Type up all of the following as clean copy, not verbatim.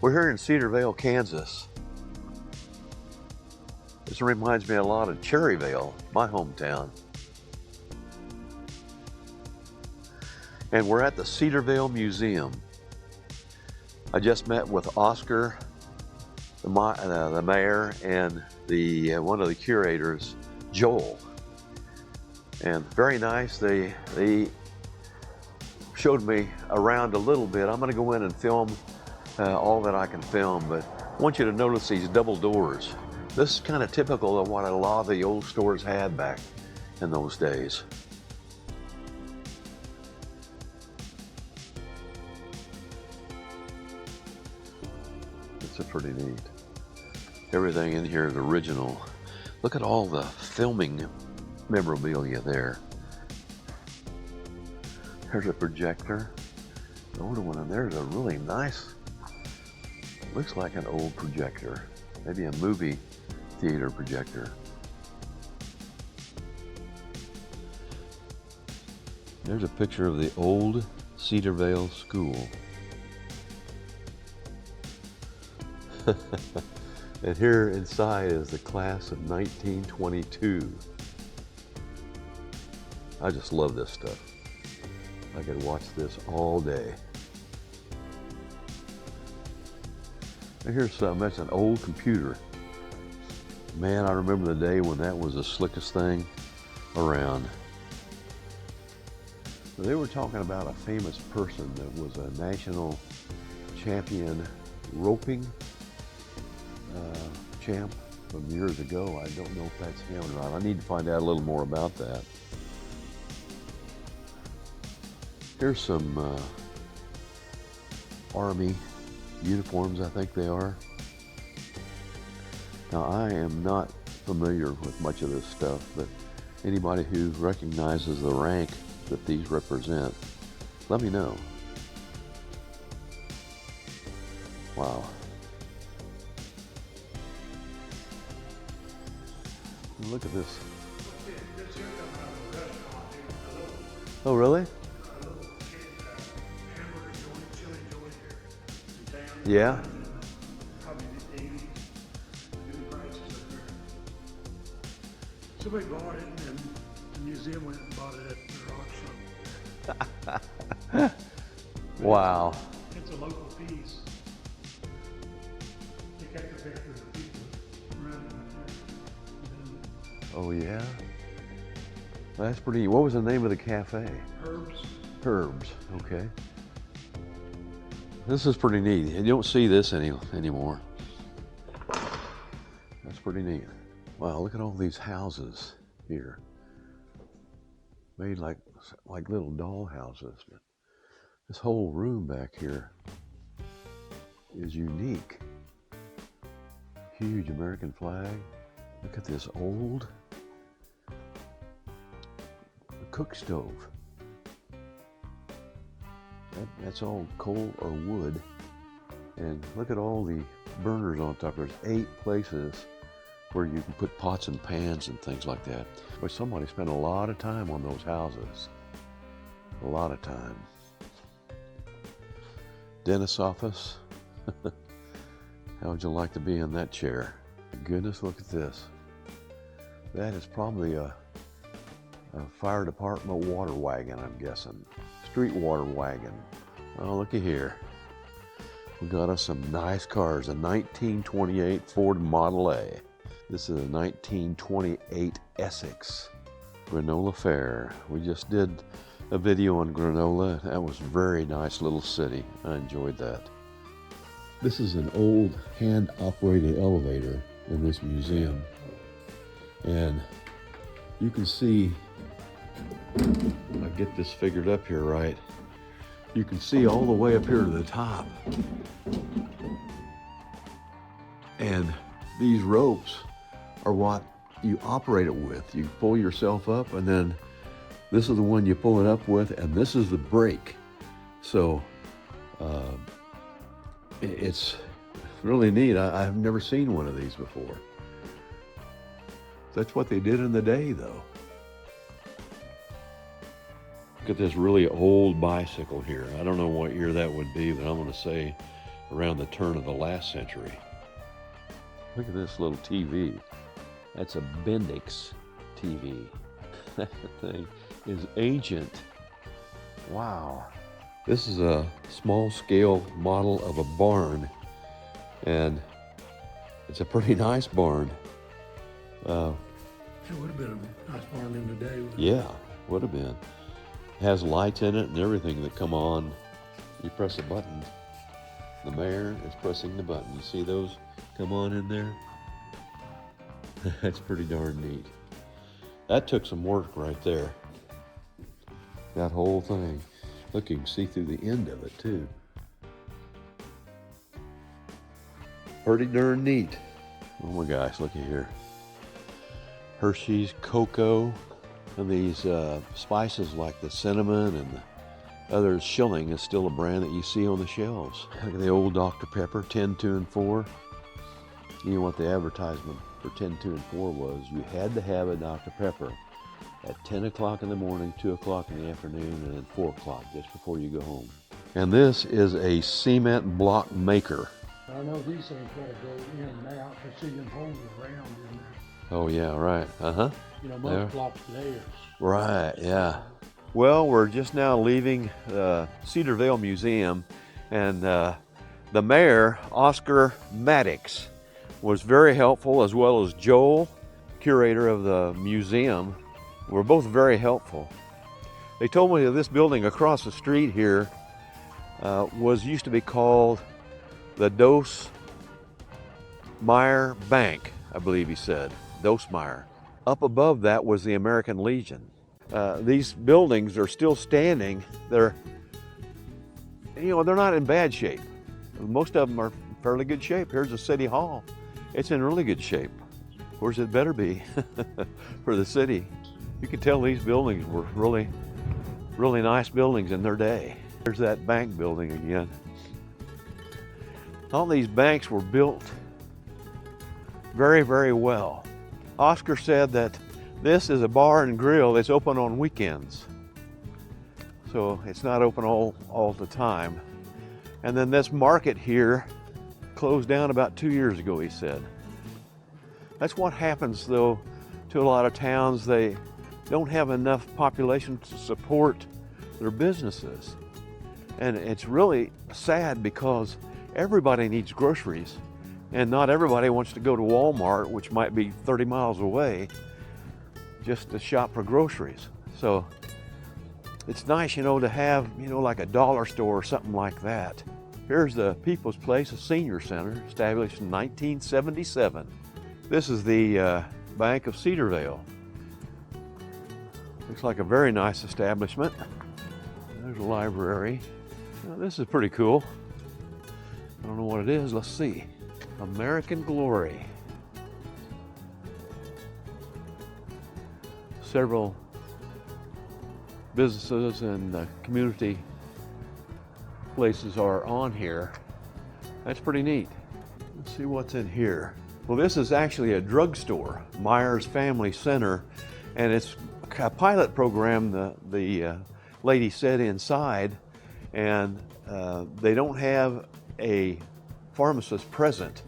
We're here in Cedar Vale, Kansas. This reminds me a lot of Cherryvale, my hometown. And we're at the Cedar Vale Museum. I just met with Oscar, the mayor, and one of the curators, Joel. And very nice. They showed me around a little bit. I'm going to go in and film all that I can film, but I want you to notice these double doors. This is kind of typical of what a lot of the old stores had back in those days. It's pretty neat. Everything in here is original. Look at all the filming memorabilia there. There's a projector. The older one, and there's a really nice, looks like an old projector. Maybe a movie theater projector. There's a picture of the old Cedar Vale School. And here inside is the class of 1922. I just love this stuff. I could watch this all day. And here's some, that's an old computer. Man, I remember the day when that was the slickest thing around. They were talking about a famous person that was a national champion roping champ from years ago. I don't know if that's him or not. I need to find out a little more about that. Here's some Army uniforms, I think they are. Now, I am not familiar with much of this stuff, but anybody who recognizes the rank that these represent, let me know. Wow. Look at this. Oh, really? Yeah. Somebody bought it, and the museum went and bought it at their auction. Wow. It's a local piece. They kept the picture of the people around it. Oh, yeah? That's pretty. What was the name of the cafe? Herbs. Herbs, okay. This is pretty neat. You don't see this anymore. That's pretty neat. Wow, look at all these houses here. Made like little doll houses. But this whole room back here is unique. Huge American flag. Look at this old cook stove. That's all coal or wood. And look at all the burners on top. There's 8 places where you can put pots and pans and things like that. But somebody spent a lot of time on those houses. A lot of time. Dentist's office. How would you like to be in that chair? Goodness, look at this. That is probably a fire department water wagon, I'm guessing. Street water wagon. Oh, looky here. We got us some nice cars. A 1928 Ford Model A. This is a 1928 Essex Granola Fair. We just did a video on Granola. That was a very nice little city. I enjoyed that. This is an old hand-operated elevator in this museum. And you can see, I get this figured up here right, you can see all the way up here to the top. And these ropes are what you operate it with. You pull yourself up, and then this is the one you pull it up with, and this is the brake. So it's really neat. I've never seen one of these before. That's what they did in the day, though. Look at this really old bicycle here. I don't know what year that would be, but I'm going to say around the turn of the last century. Look at this little TV. That's a Bendix TV. That thing is ancient. Wow. This is a small scale model of a barn, and it's a pretty nice barn. It would have been a nice barn in the day. Yeah, would have been. Has lights in it and everything that come on. You press a button. The mayor is pressing the button. You see those come on in there? That's pretty darn neat. That took some work right there. That whole thing. Look, you can see through the end of it too. Pretty darn neat. Oh my gosh, look at here. Hershey's cocoa and these spices like the cinnamon and the other shilling is still a brand that you see on the shelves. Look at the old Dr. Pepper, 10, 2, and 4. You know what the advertisement for 10, 2, and 4 was? You had to have a Dr. Pepper at 10 o'clock in the morning, 2 o'clock in the afternoon, and then 4 o'clock just before you go home. And this is a cement block maker. I know these things gotta go in and out to see them holes around in there. Oh yeah, right, uh-huh. You know, most blocks layers. Right, yeah. Well, we're just now leaving the Cedar Vale Museum, and the mayor, Oscar Maddox, was very helpful, as well as Joel, curator of the museum, were both very helpful. They told me that this building across the street here used to be called the Dos Meyer Bank, I believe he said, Dos Meyer. Up above that was the American Legion. These buildings are still standing. They're not in bad shape. Most of them are in fairly good shape. Here's the City Hall. It's in really good shape. Of course, it better be for the city. You can tell these buildings were really, really nice buildings in their day. There's that bank building again. All these banks were built very, very well. Oscar said that this is a bar and grill that's open on weekends. So it's not open all the time. And then this market here closed down about 2 years ago, he said. That's what happens though to a lot of towns. They don't have enough population to support their businesses. And it's really sad because everybody needs groceries, and not everybody wants to go to Walmart, which might be 30 miles away, just to shop for groceries. So it's nice, to have, like a dollar store or something like that. Here's the People's Place, a senior center, established in 1977. This is the Bank of Cedar Vale. Looks like a very nice establishment. There's a library. Now, this is pretty cool. I don't know what it is. Let's see. American Glory. Several businesses and community places are on here. That's pretty neat. Let's see what's in here. Well, this is actually a drugstore, Myers Family Center, and it's a pilot program the lady said inside, and they don't have a pharmacist present,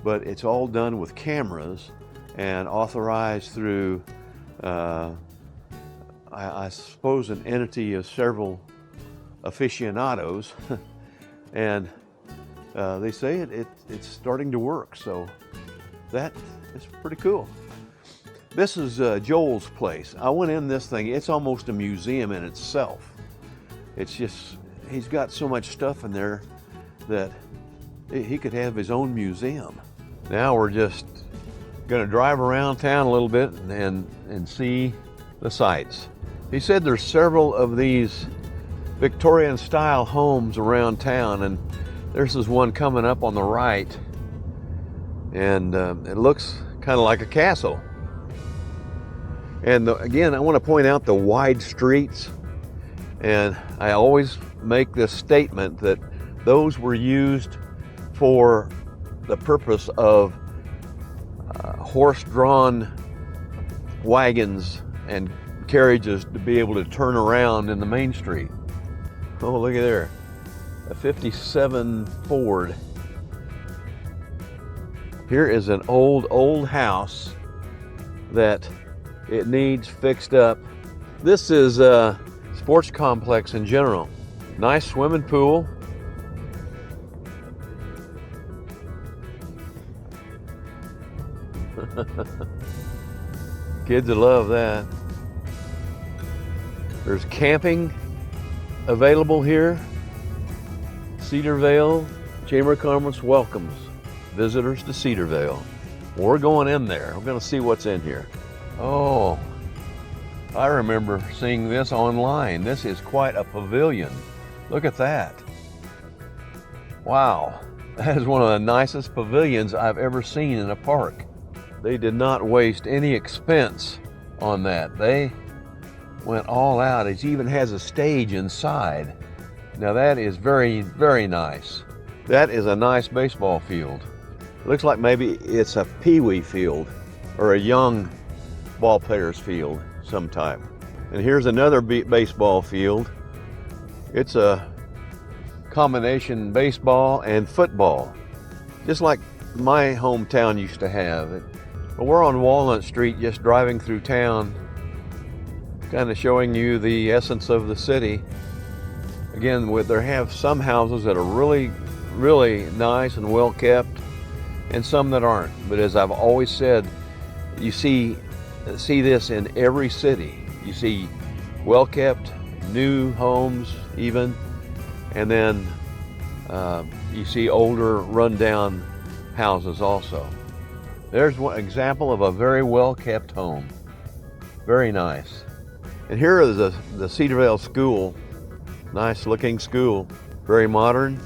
but it's all done with cameras and authorized through I suppose an entity of several aficionados, and they say it's starting to work, so that is pretty cool. This is Joel's place. I went in this thing. It's almost a museum in itself. It's just, he's got so much stuff in there that he could have his own museum. Now we're just gonna drive around town a little bit and see the sights. He said there's several of these Victorian style homes around town, and there's this one coming up on the right, and it looks kind of like a castle. And again, I want to point out the wide streets, and I always make this statement that those were used for the purpose of horse-drawn wagons and carriages to be able to turn around in the main street. Oh, look at there. a 57 Ford. Here is an old house that it needs fixed up. This is a sports complex in general. Nice swimming pool. Kids will love that. There's camping available here. Cedar Vale Chamber of Commerce welcomes visitors to Cedar Vale. We're going in there. We're going to see what's in here. Oh, I remember seeing this online. This is quite a pavilion. Look at that. Wow, that is one of the nicest pavilions I've ever seen in a park. They did not waste any expense on that. They went all out. It even has a stage inside. Now that is very, very nice. That is a nice baseball field. Looks like maybe it's a pee-wee field or a young ball player's field sometime. And here's another baseball field. It's a combination baseball and football, just like my hometown used to have. But we're on Walnut Street, just driving through town, kind of showing you the essence of the city. Again, they have some houses that are really, really nice and well kept, and some that aren't. But as I've always said, you see this in every city. You see well kept, new homes even, and then you see older rundown houses also. There's one example of a very well kept home. Very nice. And here is the Cedar Vale School. Nice looking school, very modern.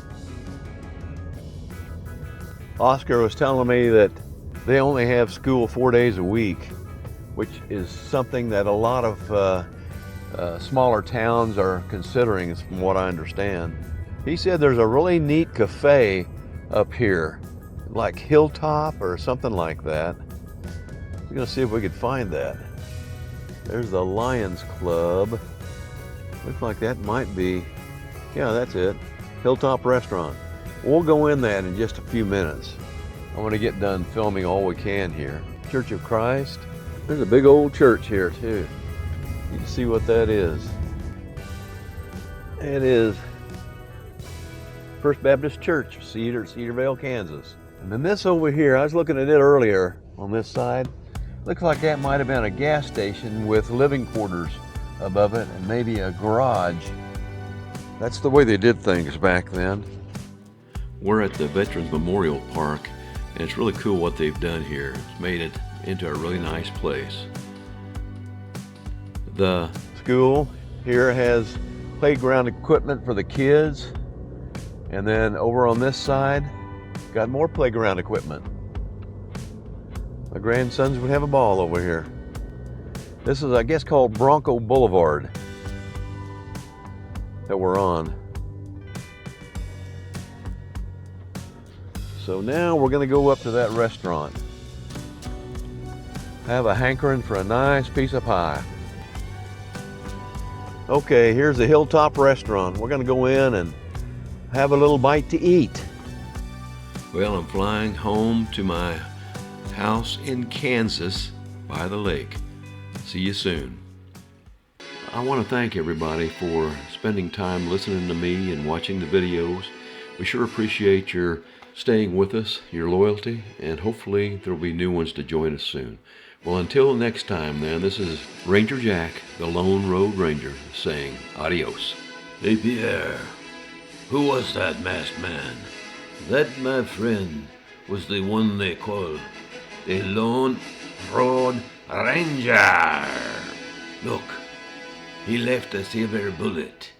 Oscar was telling me that they only have school 4 days a week, which is something that a lot of smaller towns are considering, from what I understand. He said there's a really neat cafe up here, like Hilltop or something like that. We're gonna see if we could find that. There's the Lions Club. Looks like that might be, yeah, that's it. Hilltop Restaurant. We'll go in that in just a few minutes. I want to get done filming all we can here. Church of Christ. There's a big old church here too. You can see what that is. It is First Baptist Church, Cedar Vale, Kansas. And then this over here, I was looking at it earlier on this side. Looks like that might have been a gas station with living quarters above it and maybe a garage. That's the way they did things back then. We're at the Veterans Memorial Park, and it's really cool what they've done here. It's made it into a really nice place. The school here has playground equipment for the kids, and then over on this side, got more playground equipment. My grandsons would have a ball over here. This is, I guess, called Bronco Boulevard that we're on. So now we're gonna go up to that restaurant. Have a hankering for a nice piece of pie. Okay, here's the Hilltop Restaurant. We're gonna go in and have a little bite to eat. Well, I'm flying home to my house in Kansas by the lake. See you soon. I want to thank everybody for spending time listening to me and watching the videos. We sure appreciate your staying with us, your loyalty, and hopefully there'll be new ones to join us soon. Well, until next time then, this is Ranger Jack, the Lone Road Ranger, saying adios. Hey Pierre, who was that masked man? That, my friend, was the one they call the Lone Road Ranger. Look, he left a silver bullet